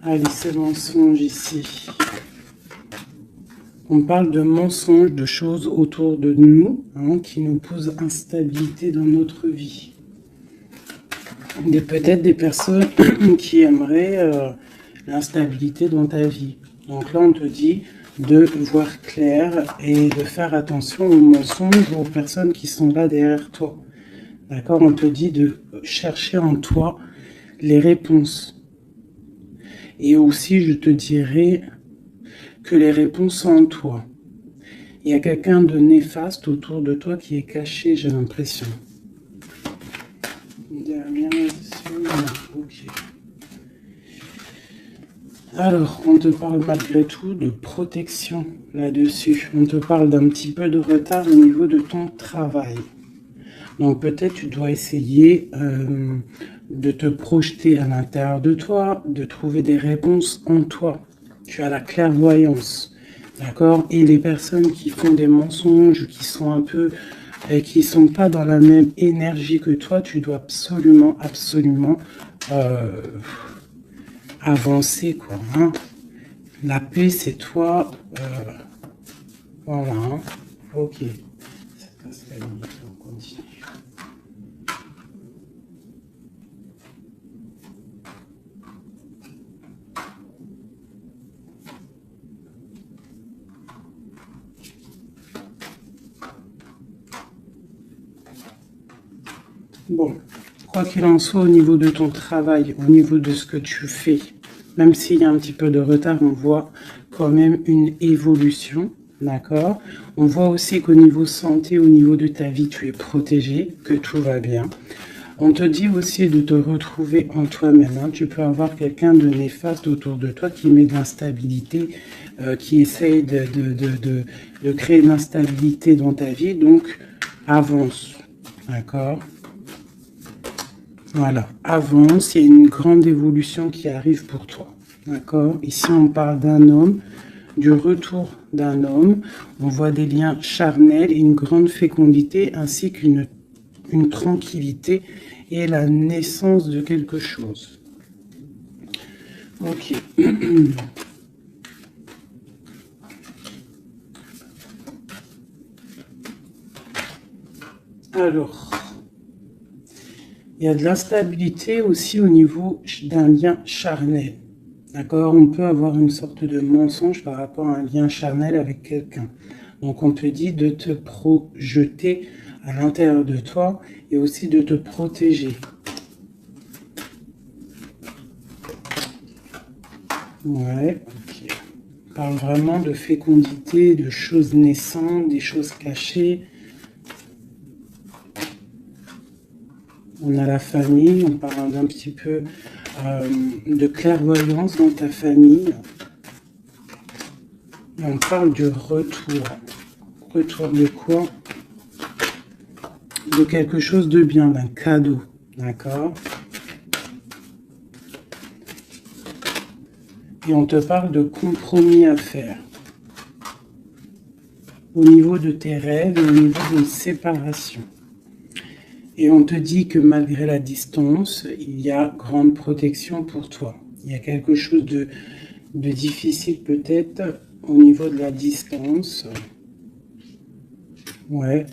Allez, ces mensonges ici. On parle de mensonges, de choses autour de nous hein, qui nous posent instabilité dans notre vie. Peut-être des personnes qui aimeraient l'instabilité dans ta vie. Donc là, on te dit de voir clair et de faire attention aux mensonges, aux personnes qui sont là derrière toi. D'accord? On te dit de chercher en toi les réponses. Et aussi, je te dirais que les réponses sont en toi. Il y a quelqu'un de néfaste autour de toi qui est caché, j'ai l'impression. Derrière là-dessus, ok. Alors, on te parle malgré tout de protection là-dessus. On te parle d'un petit peu de retard au niveau de ton travail. Donc peut-être tu dois essayer de te projeter à l'intérieur de toi, de trouver des réponses en toi. Tu as la clairvoyance, d'accord? Et les personnes qui font des mensonges, qui sont un peu, qui sont pas dans la même énergie que toi, tu dois absolument avancer, quoi. Hein? La paix, c'est toi. Voilà. Hein? Ok. Ça casse la limite, on continue. Bon, quoi qu'il en soit, au niveau de ton travail, au niveau de ce que tu fais, même s'il y a un petit peu de retard, on voit quand même une évolution, d'accord? On voit aussi qu'au niveau santé, au niveau de ta vie, tu es protégé, que tout va bien. On te dit aussi de te retrouver en toi-même. Hein. Tu peux avoir quelqu'un de néfaste autour de toi qui met de l'instabilité, qui essaye de créer de l'instabilité dans ta vie. Donc, avance, d'accord? Voilà, avance, il y a une grande évolution qui arrive pour toi. D'accord? Ici, on parle d'un homme, du retour d'un homme. On voit des liens charnels, une grande fécondité, ainsi qu'une tranquillité et la naissance de quelque chose. Ok. Alors... il y a de l'instabilité aussi au niveau d'un lien charnel. D'accord? On peut avoir une sorte de mensonge par rapport à un lien charnel avec quelqu'un. Donc on te dit de te projeter à l'intérieur de toi et aussi de te protéger. Ouais, ok. On parle vraiment de fécondité, de choses naissantes, des choses cachées. On a la famille, on parle d'un petit peu de clairvoyance dans ta famille. Et on parle du retour. Retour de quoi? De quelque chose de bien, d'un cadeau. D'accord? Et on te parle de compromis à faire. Au niveau de tes rêves, au niveau d'une séparation. Et on te dit que malgré la distance, il y a grande protection pour toi. Il y a quelque chose de difficile peut-être au niveau de la distance. Ouais.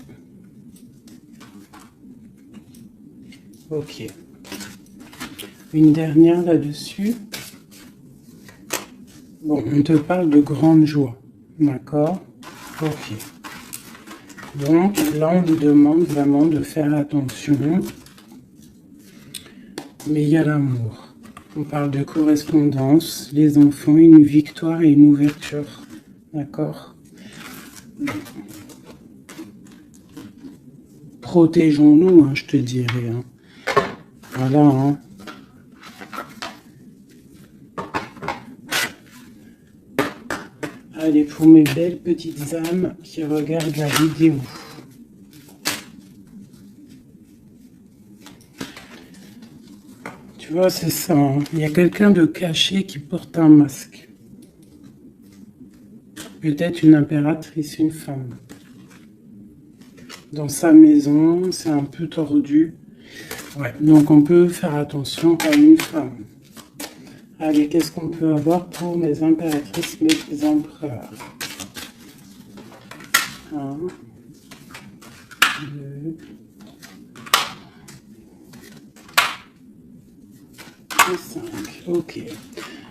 Ok. Une dernière là-dessus. Bon, on te parle de grande joie. D'accord? Ok. Donc là, on nous demande vraiment de faire attention. Mais il y a l'amour. On parle de correspondance, les enfants, une victoire et une ouverture. D'accord? Protégeons-nous, hein, je te dirais. Hein. Voilà. Hein. Allez, pour mes belles petites âmes qui regardent la vidéo. Tu vois, c'est ça. Hein. Il y a quelqu'un de caché qui porte un masque. Peut-être une impératrice, une femme. Dans sa maison, c'est un peu tordu. Ouais, donc on peut faire attention à une femme. Allez, qu'est-ce qu'on peut avoir pour mes impératrices, mes empereurs? 1, 2, 5. Ok.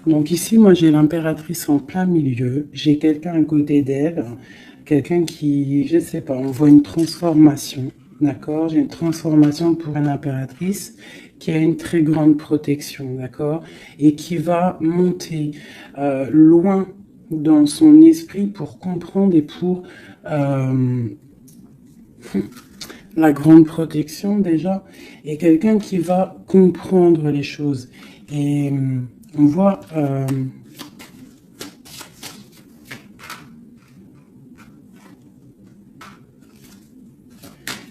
Donc ici, moi, j'ai l'impératrice en plein milieu. J'ai quelqu'un à côté d'elle. Quelqu'un qui, je sais pas, on voit une transformation. D'accord? J'ai une transformation pour une impératrice qui a une très grande protection. D'accord? Et qui va monter loin dans son esprit pour comprendre et pour... la grande protection déjà, et quelqu'un qui va comprendre les choses. Et on voit...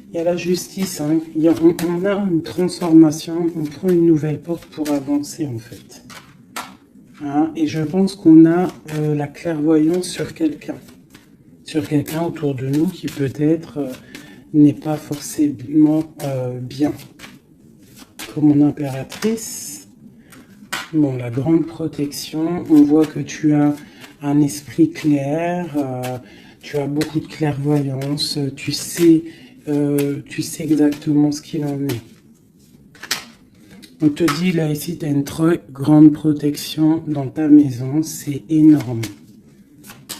il y a la justice, hein. On a une transformation, on prend une nouvelle porte pour avancer en fait. Hein, et je pense qu'on a la clairvoyance sur quelqu'un autour de nous qui peut-être n'est pas forcément bien. Comme mon impératrice, bon, la grande protection, on voit que tu as un esprit clair, tu as beaucoup de clairvoyance, tu sais exactement ce qu'il en est. On te dit là ici, tu as une très grande protection dans ta maison, c'est énorme.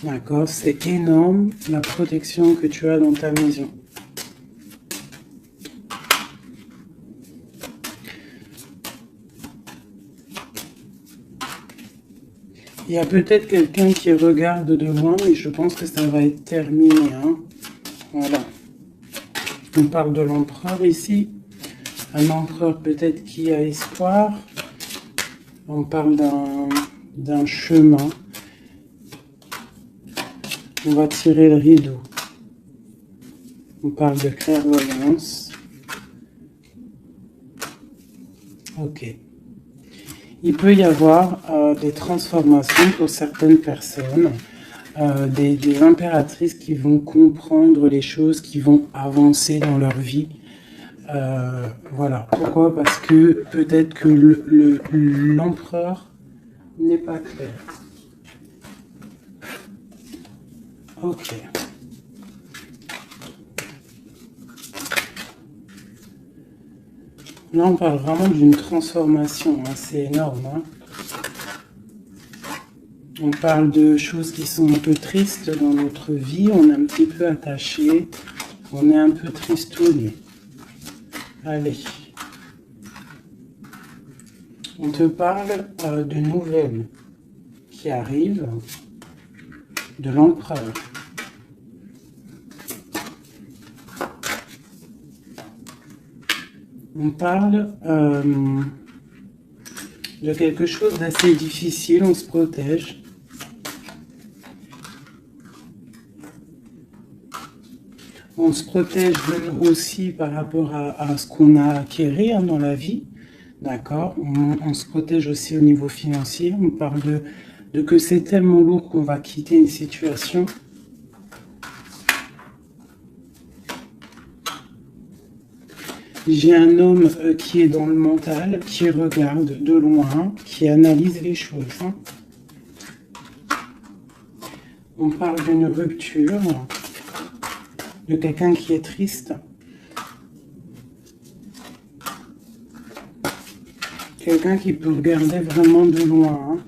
D'accord, c'est énorme la protection que tu as dans ta maison. Il y a peut-être quelqu'un qui regarde de loin, mais je pense que ça va être terminé. Hein. Voilà. On parle de l'empereur ici. Un empereur peut-être qui a espoir. On parle d'un chemin. On va tirer le rideau. On parle de clairvoyance. Ok. Il peut y avoir des transformations pour certaines personnes, des impératrices qui vont comprendre les choses, qui vont avancer dans leur vie. Voilà. Pourquoi? Parce que peut-être que l'empereur n'est pas clair. Ok. Là, on parle vraiment d'une transformation, hein, c'est énorme. Hein. On parle de choses qui sont un peu tristes dans notre vie, on est un petit peu attaché, on est un peu tristouné. Allez. On te parle de nouvelles qui arrivent de l'empereur. On parle de quelque chose d'assez difficile, on se protège. On se protège aussi par rapport à ce qu'on a acquis hein, dans la vie. D'accord, on se protège aussi au niveau financier. On parle de que c'est tellement lourd qu'on va quitter une situation. J'ai un homme qui est dans le mental, qui regarde de loin, qui analyse les choses. Hein. On parle d'une rupture, de quelqu'un qui est triste. Quelqu'un qui peut regarder vraiment de loin. Hein.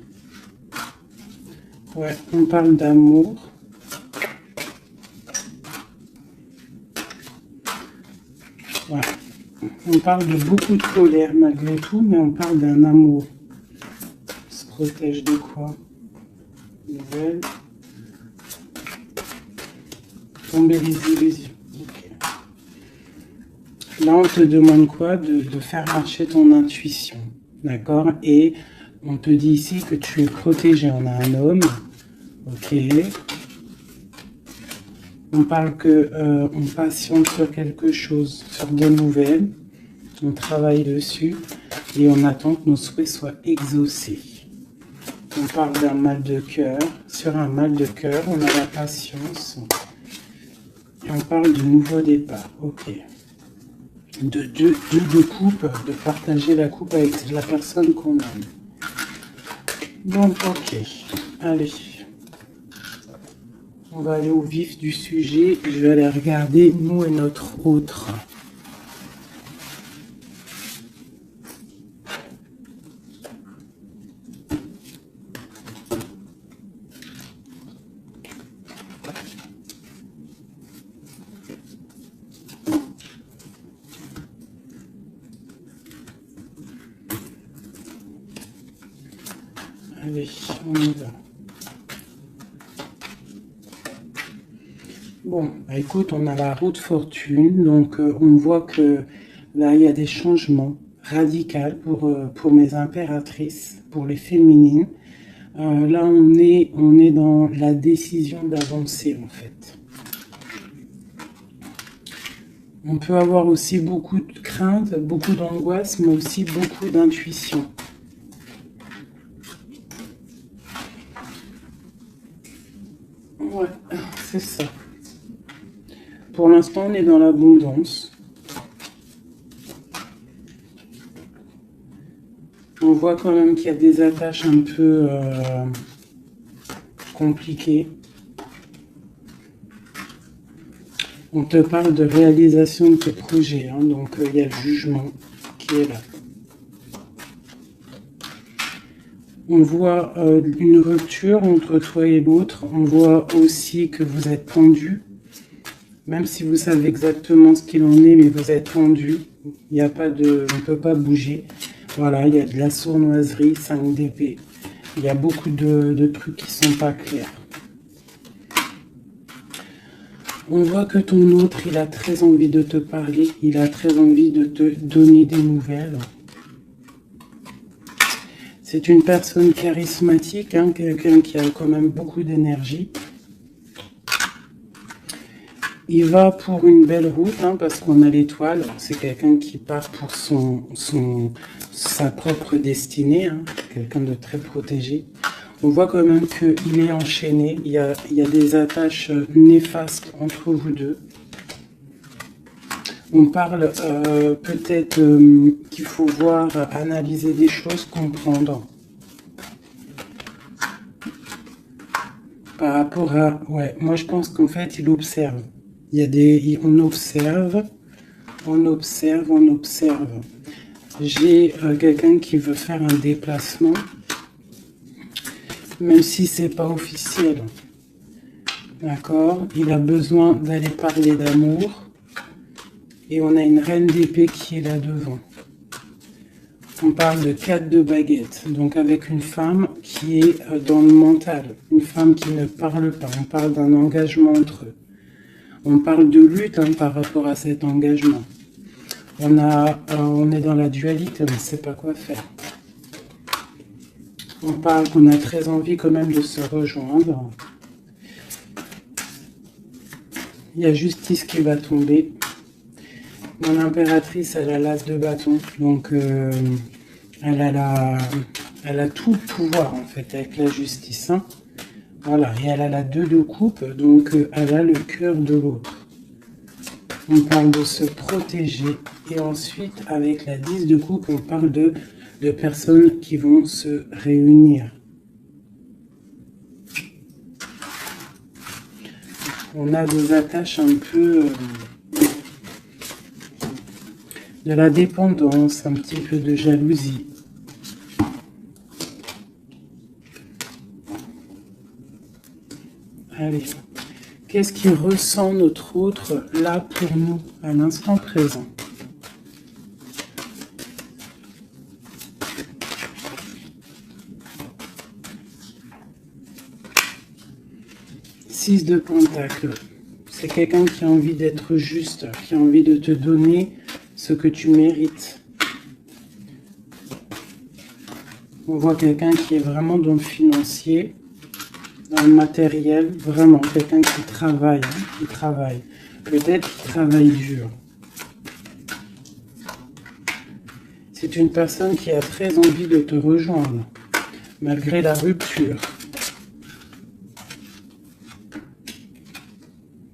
Ouais, on parle d'amour. Ouais. On parle de beaucoup de colère malgré tout, mais on parle d'un amour. On se protège de quoi? Nouvelle. Tomber les illusions. Okay. Là, on te demande quoi? De faire marcher ton intuition. D'accord? Et on te dit ici que tu es protégé. On a un homme. Ok. On parle que on patiente sur quelque chose, sur des nouvelles. On travaille dessus et on attend que nos souhaits soient exaucés. On parle d'un mal de cœur. Sur un mal de cœur, on a la patience. Et on parle de nouveau départ. Ok. De coupe, de partager la coupe avec la personne qu'on aime. Bon, ok. Allez. On va aller au vif du sujet. Je vais aller regarder nous et notre autre. Allez, on y va. Bon, bah écoute, on a la roue de fortune, donc on voit que là, il y a des changements radicaux pour mes impératrices, pour les féminines. Là, on est dans la décision d'avancer, en fait. On peut avoir aussi beaucoup de crainte, beaucoup d'angoisse, mais aussi beaucoup d'intuition. Ouais, c'est ça. Pour l'instant, on est dans l'abondance. On voit quand même qu'il y a des attaches un peu compliquées. On te parle de réalisation de tes projets, hein, donc il y a le jugement qui est là. On voit une rupture entre toi et l'autre. On voit aussi que vous êtes tendu. Même si vous savez exactement ce qu'il en est, mais vous êtes tendu. Il n'y a pas de... On ne peut pas bouger. Voilà, il y a de la sournoiserie, 5 d'épée. Il y a beaucoup de trucs qui ne sont pas clairs. On voit que ton autre, il a très envie de te parler. Il a très envie de te donner des nouvelles. C'est une personne charismatique, hein, quelqu'un qui a quand même beaucoup d'énergie. Il va pour une belle route, hein, parce qu'on a l'étoile. C'est quelqu'un qui part pour sa propre destinée, hein, quelqu'un de très protégé. On voit quand même qu'il est enchaîné. Il y a des attaches néfastes entre vous deux. On parle peut-être qu'il faut voir, analyser des choses, comprendre. Par rapport à... Ouais, moi je pense qu'en fait, il observe. Il y a des... On observe, on observe, on observe. J'ai quelqu'un qui veut faire un déplacement, même si c'est pas officiel. D'accord? Il a besoin d'aller parler d'amour. Et on a une reine d'épée qui est là devant. On parle de 4 de baguettes, donc avec une femme qui est dans le mental, une femme qui ne parle pas. On parle d'un engagement entre eux. On parle de lutte, hein, par rapport à cet engagement. On est dans la dualité, on ne sait pas quoi faire. On parle qu'on a très envie quand même de se rejoindre. Il y a justice qui va tomber. Mon impératrice, elle a l'as de bâton, donc elle a tout le pouvoir en fait avec la justice. Hein. Voilà, et elle a la 2 de coupe, donc elle a le cœur de l'autre. On parle de se protéger, et ensuite avec la 10 de coupe, on parle de personnes qui vont se réunir. On a des attaches un peu... de la dépendance, un petit peu de jalousie. Allez, qu'est-ce qui ressent notre autre là pour nous, à l'instant présent? Six de Pentacle. C'est quelqu'un qui a envie d'être juste, qui a envie de te donner ce que tu mérites. On voit quelqu'un qui est vraiment dans le financier, dans le matériel, vraiment quelqu'un qui travaille, hein, qui travaille. Peut-être qu'il travaille dur. C'est une personne qui a très envie de te rejoindre, malgré la rupture.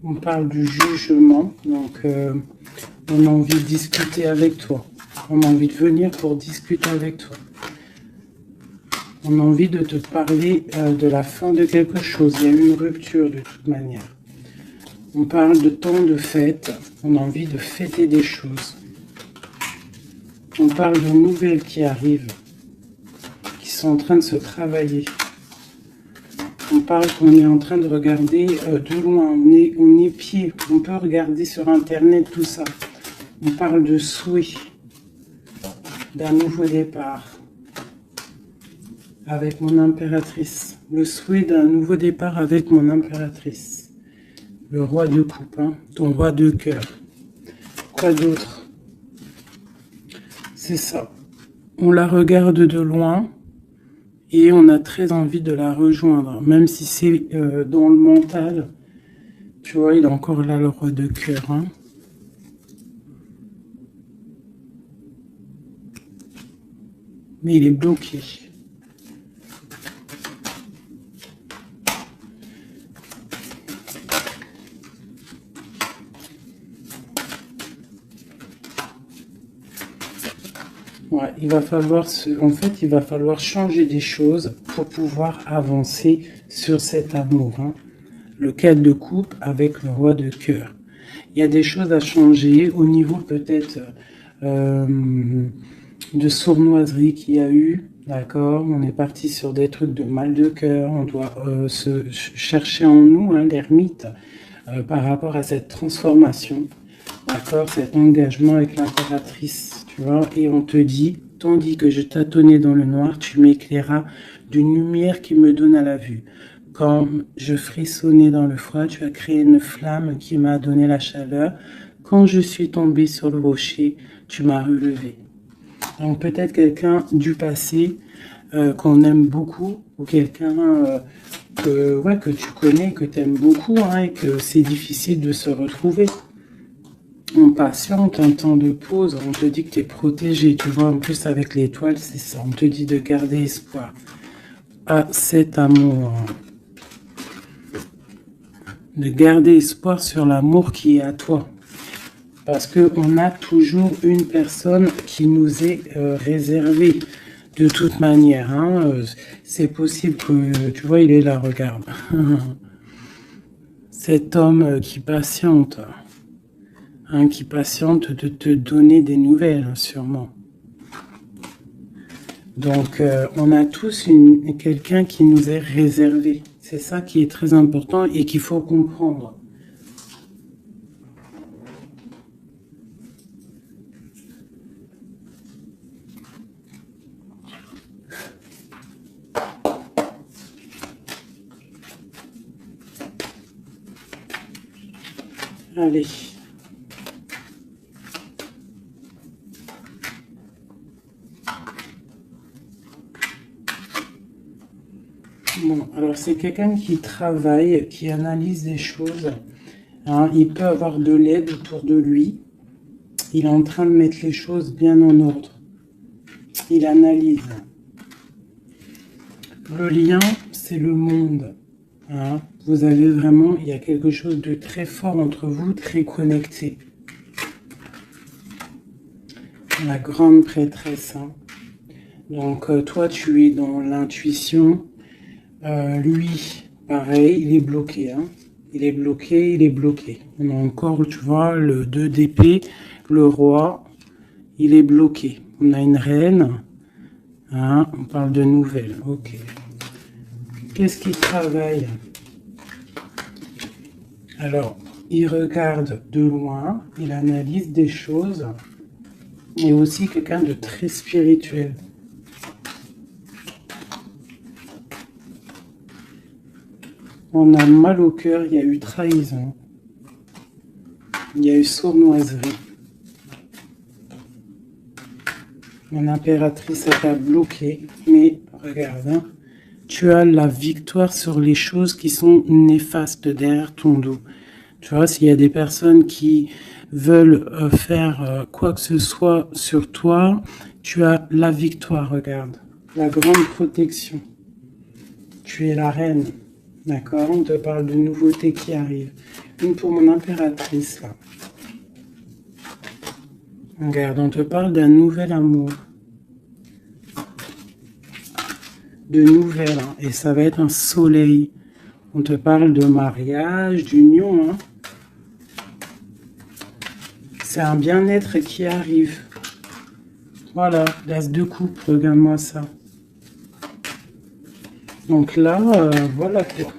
On parle du jugement, donc on a envie de discuter avec toi. On a envie de venir pour discuter avec toi. On a envie de te parler de la fin de quelque chose. Il y a une rupture de toute manière. On parle de temps de fête. On a envie de fêter des choses. On parle de nouvelles qui arrivent, qui sont en train de se travailler. On parle qu'on est en train de regarder de loin. On est pied. On peut regarder sur Internet tout ça. On parle de souhait, d'un nouveau départ. Avec mon impératrice. Le souhait d'un nouveau départ avec mon impératrice. Le roi de coupe, hein, ton roi de cœur. Quoi d'autre? C'est ça. On la regarde de loin et on a très envie de la rejoindre. Même si c'est dans le mental. Tu vois, il est encore là, le roi de cœur. Hein. Mais il est bloqué. Ouais, il va falloir en fait, il va falloir changer des choses pour pouvoir avancer sur cet amour. Hein. Le 4 de coupe avec le roi de cœur. Il y a des choses à changer au niveau peut-être de sournoiserie qu'il y a eu. D'accord, on est parti sur des trucs de mal de cœur. On doit se chercher en nous, hein, l'ermite, par rapport à cette transformation. D'accord, cet engagement avec l'impératrice, tu vois, et on te dit, tandis que je tâtonnais dans le noir, tu m'éclairas d'une lumière qui me donne à la vue. Quand je frissonnais dans le froid, tu as créé une flamme qui m'a donné la chaleur. Quand je suis tombée sur le rocher, tu m'as relevé. Donc peut-être quelqu'un du passé qu'on aime beaucoup, ou quelqu'un que tu connais, que tu aimes beaucoup, hein, et que c'est difficile de se retrouver. On patiente, un temps de pause, on te dit que tu es protégé, tu vois, en plus avec l'étoile, c'est ça, on te dit de garder espoir à cet amour, de garder espoir sur l'amour qui est à toi, parce qu'on a toujours une personne qui nous est réservée, de toute manière, hein, c'est possible que, tu vois, il est là, regarde, cet homme qui patiente, hein, qui patiente de te donner des nouvelles, sûrement. Donc, on a tous quelqu'un qui nous est réservé. C'est ça qui est très important et qu'il faut comprendre. Allez. Bon, alors c'est quelqu'un qui travaille, qui analyse des choses. Hein, il peut avoir de l'aide autour de lui. Il est en train de mettre les choses bien en ordre. Il analyse. Le lien, c'est le monde. Hein, vous avez vraiment, il y a quelque chose de très fort entre vous, très connecté. La grande prêtresse. Hein. Donc, toi, tu es dans l'intuition. Lui, pareil, il est bloqué. Hein. Il est bloqué, il est bloqué. On a encore, tu vois, le 2 d'épée, le roi, il est bloqué. On a une reine. Hein, on parle de nouvelles. Ok. Qu'est-ce qu'il travaille? Alors, il regarde de loin, il analyse des choses. Et aussi quelqu'un de très spirituel. On a mal au cœur, il y a eu trahison. Il y a eu sournoiserie. Mon impératrice t'a bloqué, mais regarde, hein, tu as la victoire sur les choses qui sont néfastes derrière ton dos. Tu vois, s'il y a des personnes qui veulent faire quoi que ce soit sur toi, tu as la victoire, regarde. La grande protection. Tu es la reine. D'accord, on te parle de nouveautés qui arrivent. Une pour mon impératrice, là. Regarde, on te parle d'un nouvel amour. de nouvelles, hein, et ça va être un soleil. On te parle de mariage, d'union, hein. C'est un bien-être qui arrive. Voilà, l'as de coupe, regarde-moi ça. Donc là, voilà quoi.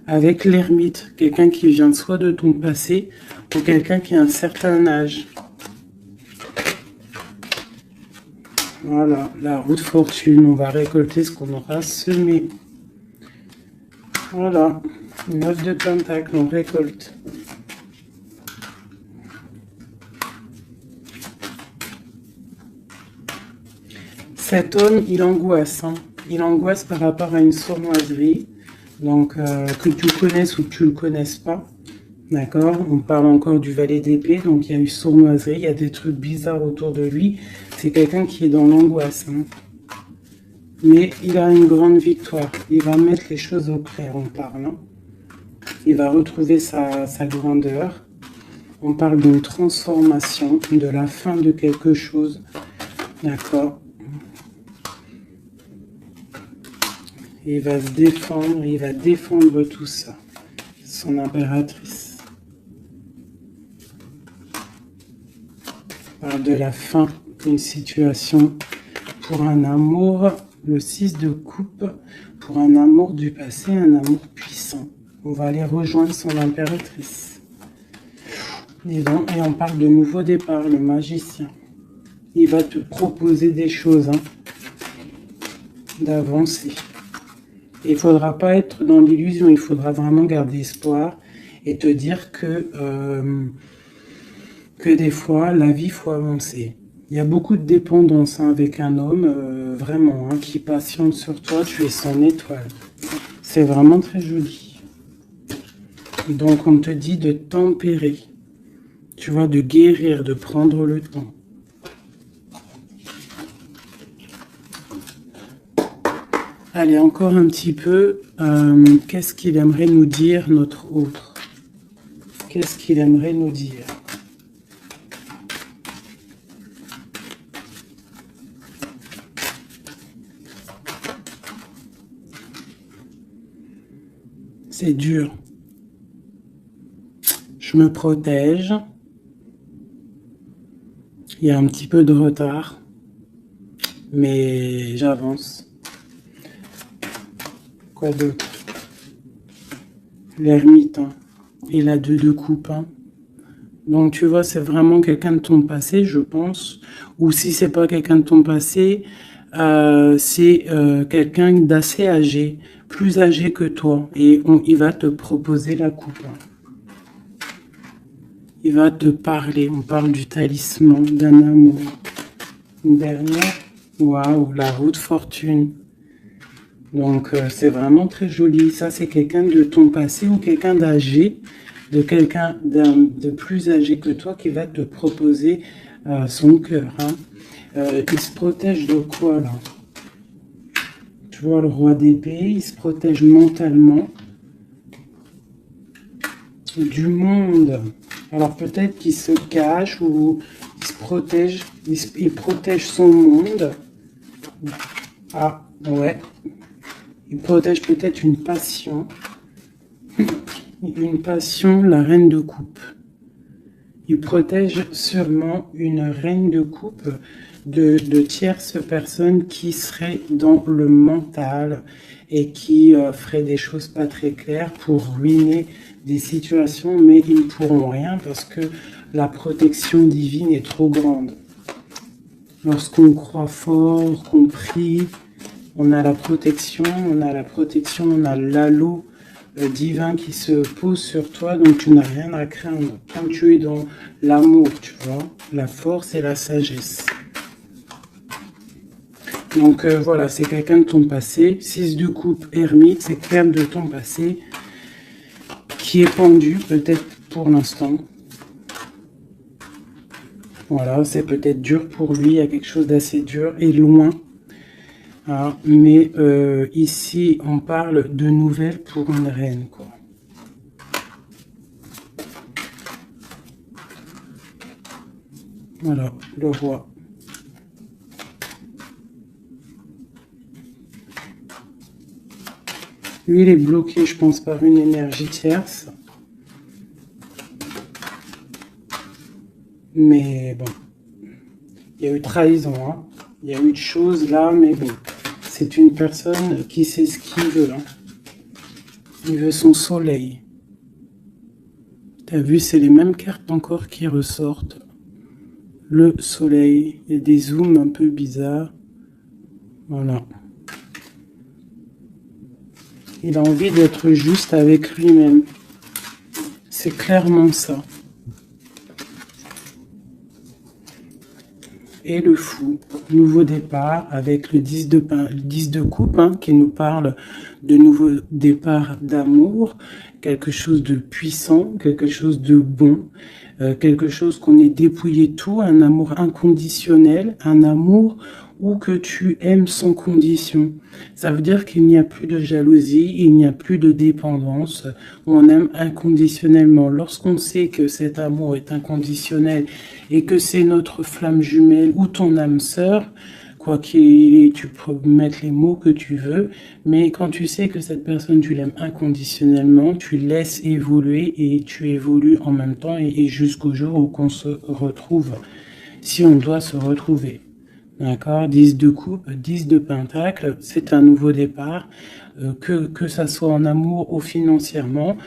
Avec l'ermite, quelqu'un qui vient soit de ton passé, ou quelqu'un qui a un certain âge. Voilà, la roue de fortune, on va récolter ce qu'on aura semé. Voilà, 9 de pentacle, on récolte. Cet homme, il angoisse, hein. Il angoisse par rapport à une sournoiserie, donc que tu connaisses ou que tu ne le connaisses pas. D'accord? On parle encore du valet d'épée, donc il y a eu sournoiserie, il y a des trucs bizarres autour de lui. C'est quelqu'un qui est dans l'angoisse, hein. Mais il a une grande victoire. Il va mettre les choses au clair, on parle, hein. Il va retrouver sa grandeur. On parle d'une transformation, de la fin de quelque chose. D'accord? Il va se défendre, il va défendre tout ça. Son impératrice. On parle de la fin d'une situation pour un amour. Le 6 de coupe, pour un amour du passé, un amour puissant. On va aller rejoindre son impératrice. Et on parle de nouveau départ, le magicien. Il va te proposer des choses, hein, d'avancer. Il ne faudra pas être dans l'illusion, il faudra vraiment garder espoir et te dire que des fois, la vie, il faut avancer. Il y a beaucoup de dépendance, hein, avec un homme, vraiment, hein, qui patiente sur toi, tu es son étoile. C'est vraiment très joli. Donc on te dit de tempérer, tu vois, de guérir, de prendre le temps. Allez, encore un petit peu, qu'est-ce qu'il aimerait nous dire, notre autre? Qu'est-ce qu'il aimerait nous dire? C'est dur. Je me protège. Il y a un petit peu de retard, mais j'avance. Quoi d'autre? L'ermite, hein. Et la 2 de coupe, hein. Donc tu vois, c'est vraiment quelqu'un de ton passé, je pense. Ou si c'est pas quelqu'un de ton passé, c'est quelqu'un d'assez âgé, plus âgé que toi. Et il va te proposer la coupe, hein. Il va te parler. On parle du talisman, d'un amour. Une dernière. Waouh, la roue de fortune. Donc c'est vraiment très joli. Ça, c'est quelqu'un de ton passé ou quelqu'un d'âgé, de quelqu'un de plus âgé que toi qui va te proposer son cœur, hein. Il se protège de quoi là? Tu vois le roi d'épée, il se protège mentalement du monde. Alors peut-être qu'il se cache ou il se protège, il protège son monde. Ah ouais. Il protège peut-être une passion. Une passion, la reine de coupe. Il protège sûrement une reine de coupe de tierces personnes qui seraient dans le mental et qui feraient des choses pas très claires pour ruiner des situations, mais ils ne pourront rien parce que la protection divine est trop grande. Lorsqu'on croit fort, qu'on prie, on a la protection, on a l'halo divin qui se pose sur toi, donc tu n'as rien à craindre. Quand tu es dans l'amour, tu vois, la force et la sagesse. Donc voilà, c'est quelqu'un de ton passé. 6 de coupe, ermite, c'est quelqu'un de ton passé qui est pendu, peut-être pour l'instant. Voilà, c'est peut-être dur pour lui, il y a quelque chose d'assez dur et loin. Ah, mais ici, on parle de nouvelles pour une reine, quoi. Voilà, le roi. Lui, il est bloqué, je pense, par une énergie tierce. Mais bon, il y a eu trahison, hein. Il y a eu de choses là, mais bon. C'est une personne qui sait ce qu'il veut. Hein. Il veut son soleil. T'as vu, c'est les mêmes cartes encore qui ressortent. Le soleil. Il y a des zooms un peu bizarres. Voilà. Il a envie d'être juste avec lui-même. C'est clairement ça. Et le fou, nouveau départ avec le 10 de coupe hein, qui nous parle de nouveau départ d'amour, quelque chose de puissant, quelque chose de bon, quelque chose qu'on ait dépouillé tout, un amour inconditionnel, un amour où que tu aimes sans condition. Ça veut dire qu'il n'y a plus de jalousie, il n'y a plus de dépendance, on aime inconditionnellement. Lorsqu'on sait que cet amour est inconditionnel et que c'est notre flamme jumelle ou ton âme sœur, quoi qu'il ait, tu peux mettre les mots que tu veux, mais quand tu sais que cette personne, tu l'aimes inconditionnellement, tu laisses évoluer et tu évolues en même temps et jusqu'au jour où on se retrouve, si on doit se retrouver. D'accord, 10 de coupe, 10 de pentacle, c'est un nouveau départ, que ça soit en amour ou financièrement,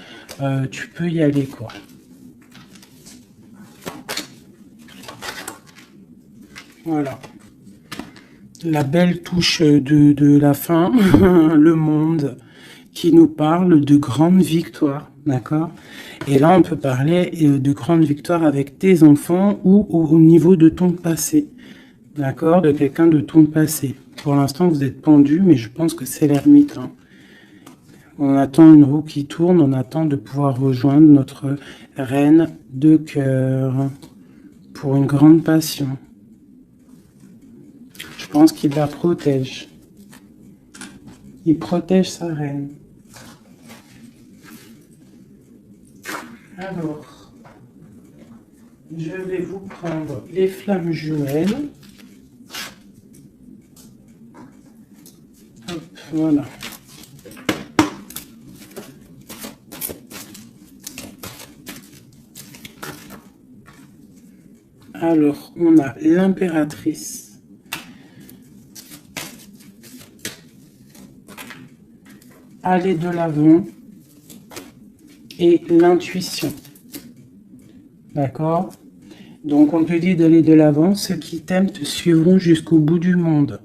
tu peux y aller quoi. Voilà. La belle touche de la fin, le monde qui nous parle de grandes victoires, d'accord? Et là, on peut parler de grandes victoires avec tes enfants ou au niveau de ton passé. D'accord, de quelqu'un de ton passé. Pour l'instant, vous êtes pendu, mais je pense que c'est l'ermite. Hein. On attend une roue qui tourne, on attend de pouvoir rejoindre notre reine de cœur pour une grande passion. Je pense qu'il la protège. Il protège sa reine. Alors, je vais vous prendre les flammes jumelles. Voilà. Alors, on a l'impératrice. Aller de l'avant. Et l'intuition. D'accord? Donc, on te dit d'aller de l'avant. Ceux qui t'aiment te suivront jusqu'au bout du monde.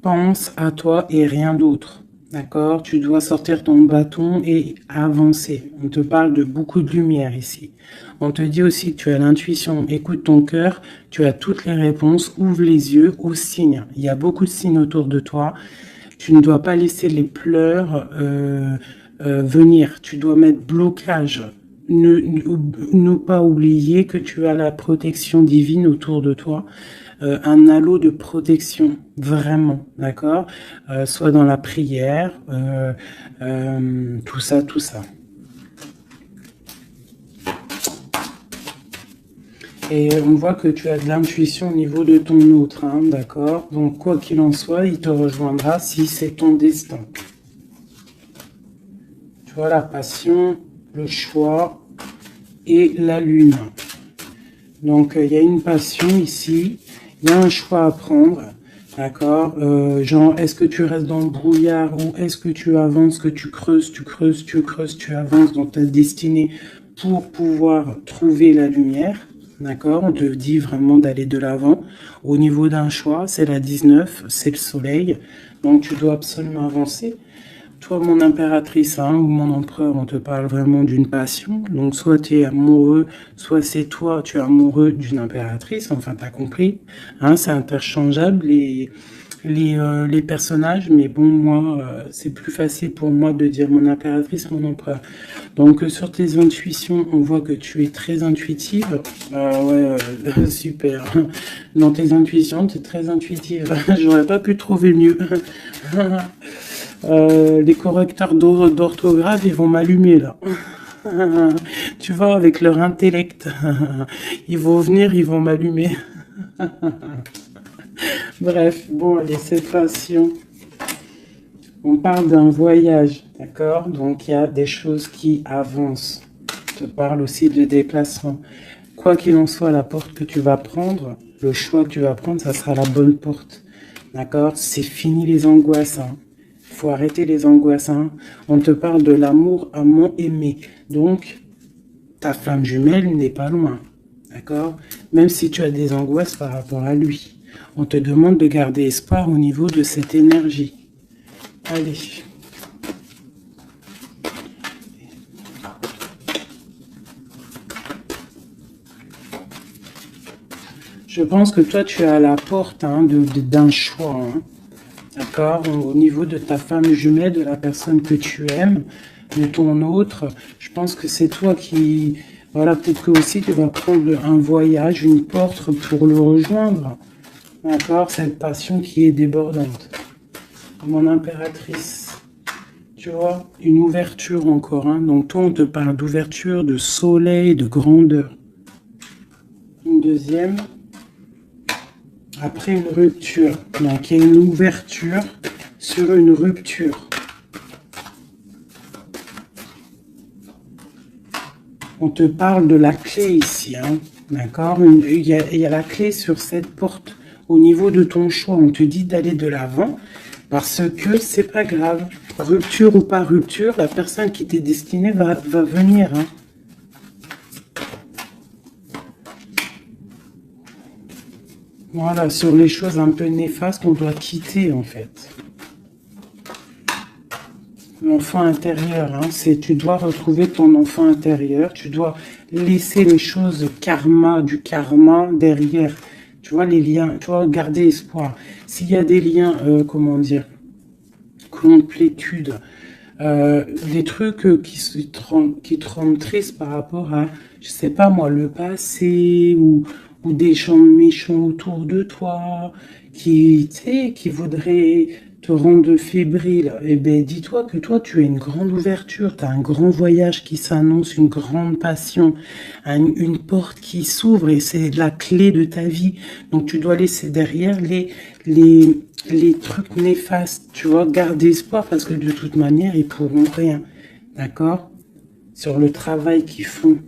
Pense à toi et rien d'autre, d'accord? Tu dois sortir ton bâton et avancer. On te parle de beaucoup de lumière ici. On te dit aussi que tu as l'intuition, écoute ton cœur, tu as toutes les réponses, ouvre les yeux aux signes. Il y a beaucoup de signes autour de toi. Tu ne dois pas laisser les pleurs venir. Tu dois mettre blocage. Ne pas oublier que tu as la protection divine autour de toi. Un halo de protection, vraiment, d'accord, soit dans la prière, tout ça, tout ça. Et on voit que tu as de l'intuition au niveau de ton autre, hein, d'accord. Donc, quoi qu'il en soit, il te rejoindra si c'est ton destin. Tu vois, la passion, le choix et la lune. Donc, il y a une passion ici. Il y a un choix à prendre, d'accord, genre, est-ce que tu restes dans le brouillard ou est-ce que tu avances, que tu creuses, tu avances dans ta destinée pour pouvoir trouver la lumière, d'accord, on te dit vraiment d'aller de l'avant. Au niveau d'un choix, c'est la 19, c'est le soleil, donc tu dois absolument avancer. Toi, mon impératrice, hein, ou mon empereur, on te parle vraiment d'une passion. Donc, soit tu es amoureux, soit c'est toi, tu es amoureux d'une impératrice. Enfin, tu as compris. Hein, c'est interchangeable, les personnages. Mais bon, moi, c'est plus facile pour moi de dire mon impératrice, mon empereur. Donc, sur tes intuitions, on voit que tu es très intuitive. Ouais, super. Dans tes intuitions, tu es très intuitive. J'aurais pas pu trouver mieux. Les correcteurs d'orthographe, ils vont m'allumer là. Tu vois, avec leur intellect. Ils vont venir, ils vont m'allumer. Bref, bon, allez, c'est passion. On parle d'un voyage, d'accord? Donc, il y a des choses qui avancent. Je te parle aussi de déplacement. Quoi qu'il en soit, la porte que tu vas prendre, le choix que tu vas prendre, ça sera la bonne porte. D'accord? C'est fini les angoisses. Hein. Faut arrêter les angoisses. Hein. On te parle de l'amour amant aimé. Donc, ta flamme jumelle n'est pas loin. D'accord? Même si tu as des angoisses par rapport à lui. On te demande de garder espoir au niveau de cette énergie. Allez. Je pense que toi, tu es à la porte hein, d'un choix. Hein. D'accord? Au niveau de ta femme jumelle, de la personne que tu aimes, de ton autre, je pense que c'est toi qui... Voilà, peut-être que aussi tu vas prendre un voyage, une porte pour le rejoindre. D'accord? Cette passion qui est débordante. Mon impératrice. Tu vois, une ouverture encore. Hein. Donc toi, on te parle d'ouverture, de soleil, de grandeur. Une deuxième. Après une rupture. Donc il y a une ouverture sur une rupture. On te parle de la clé ici. Hein. D'accord? Il y a la clé sur cette porte. Au niveau de ton choix, on te dit d'aller de l'avant. Parce que c'est pas grave. Rupture ou pas rupture, la personne qui t'est destinée va venir. Hein. Voilà, sur les choses un peu néfastes qu'on doit quitter en fait. L'enfant intérieur, hein, tu dois retrouver ton enfant intérieur, tu dois laisser les choses du karma derrière. Tu vois, les liens, tu vois, garder espoir. S'il y a des liens, comment dire, complétude, des trucs qui te rendent triste par rapport à, je sais pas moi, le passé ou des gens méchants autour de toi qui, tu sais, qui voudraient te rendre fébrile. Eh ben, dis-toi que toi, tu as une grande ouverture, tu as un grand voyage qui s'annonce, une grande passion, une porte qui s'ouvre et c'est la clé de ta vie. Donc, tu dois laisser derrière les trucs néfastes, tu vois, garder espoir parce que de toute manière, ils pourront rien, d'accord? Sur le travail qu'ils font.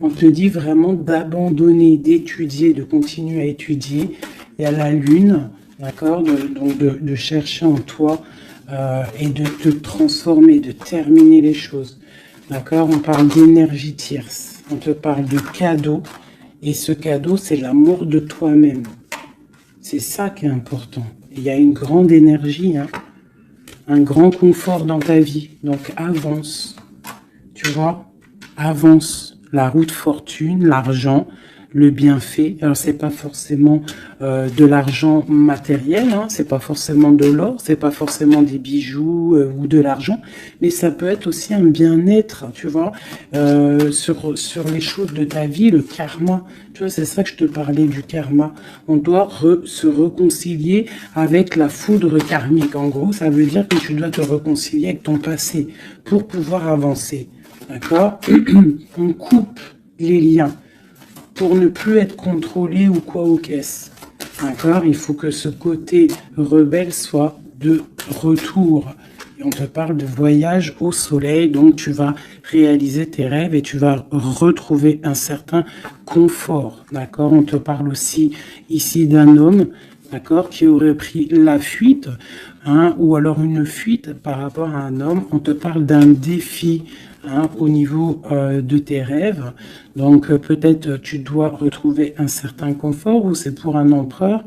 On te dit vraiment d'abandonner, d'étudier, de continuer à étudier. Il y a la lune, d'accord? Donc de chercher en toi et de te transformer, de terminer les choses. D'accord? On parle d'énergie tierce. On te parle de cadeau. Et ce cadeau, c'est l'amour de toi-même. C'est ça qui est important. Il y a une grande énergie, hein, un grand confort dans ta vie. Donc avance, tu vois, avance. La route fortune, l'argent, le bienfait. Alors c'est pas forcément de l'argent matériel, hein, c'est pas forcément de l'or, c'est pas forcément des bijoux ou de l'argent, mais ça peut être aussi un bien-être, tu vois, sur les choses de ta vie, le karma. Tu vois, c'est ça que je te parlais du karma. On doit se réconcilier avec la foudre karmique. En gros, ça veut dire que tu dois te réconcilier avec ton passé pour pouvoir avancer. D'accord? On coupe les liens pour ne plus être contrôlé ou quoi ou qu'est-ce. D'accord? Il faut que ce côté rebelle soit de retour. Et on te parle de voyage au soleil, donc tu vas réaliser tes rêves et tu vas retrouver un certain confort. D'accord? On te parle aussi ici d'un homme, d'accord, qui aurait pris la fuite, hein, ou alors une fuite par rapport à un homme. On te parle d'un défi, hein, au niveau de tes rêves. Donc peut-être tu dois retrouver un certain confort ou c'est pour un empereur.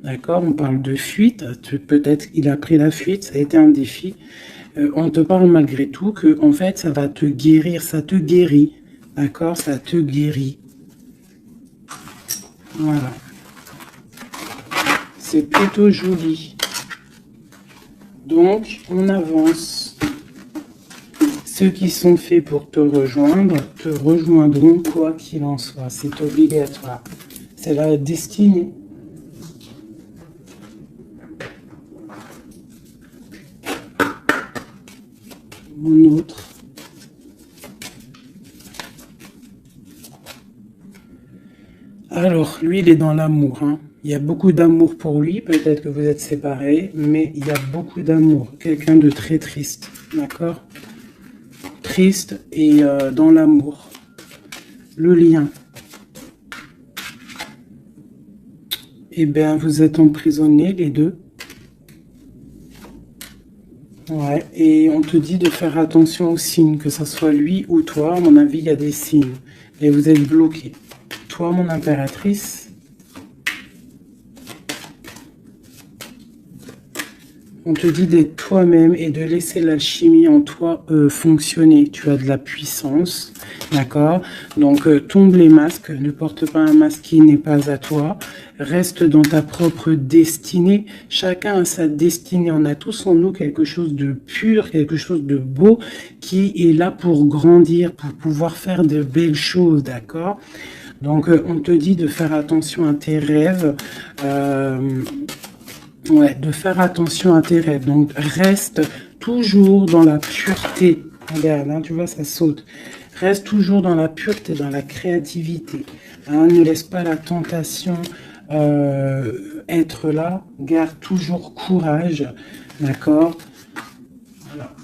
D'accord, on parle de fuite. Peut-être il a pris la fuite, ça a été un défi. On te parle malgré tout que en fait ça va te guérir, ça te guérit. D'accord, ça te guérit. Voilà. C'est plutôt joli. Donc on avance. Ceux qui sont faits pour te rejoindront quoi qu'il en soit. C'est obligatoire. C'est la destinée. Mon autre. Alors, lui, il est dans l'amour. Hein. Il y a beaucoup d'amour pour lui, peut-être que vous êtes séparés, mais il y a beaucoup d'amour. Quelqu'un de très triste, d'accord? Triste et dans l'amour. Le lien. Eh bien, vous êtes emprisonnés, les deux. Ouais, et on te dit de faire attention aux signes, que ce soit lui ou toi. À mon avis, il y a des signes. Et vous êtes bloqués. Toi, mon impératrice... On te dit d'être toi-même et de laisser l'alchimie en toi fonctionner. Tu as de la puissance, d'accord? Donc, tombe les masques, ne porte pas un masque qui n'est pas à toi. Reste dans ta propre destinée. Chacun a sa destinée. On a tous en nous quelque chose de pur, quelque chose de beau qui est là pour grandir, pour pouvoir faire de belles choses, d'accord? Donc, on te dit de faire attention à tes rêves. Ouais, de faire attention à tes rêves. Donc, reste toujours dans la pureté. Regarde, hein, tu vois, ça saute. Reste toujours dans la pureté, dans la créativité. Hein, ne laisse pas la tentation être là. Garde toujours courage. D'accord? Voilà.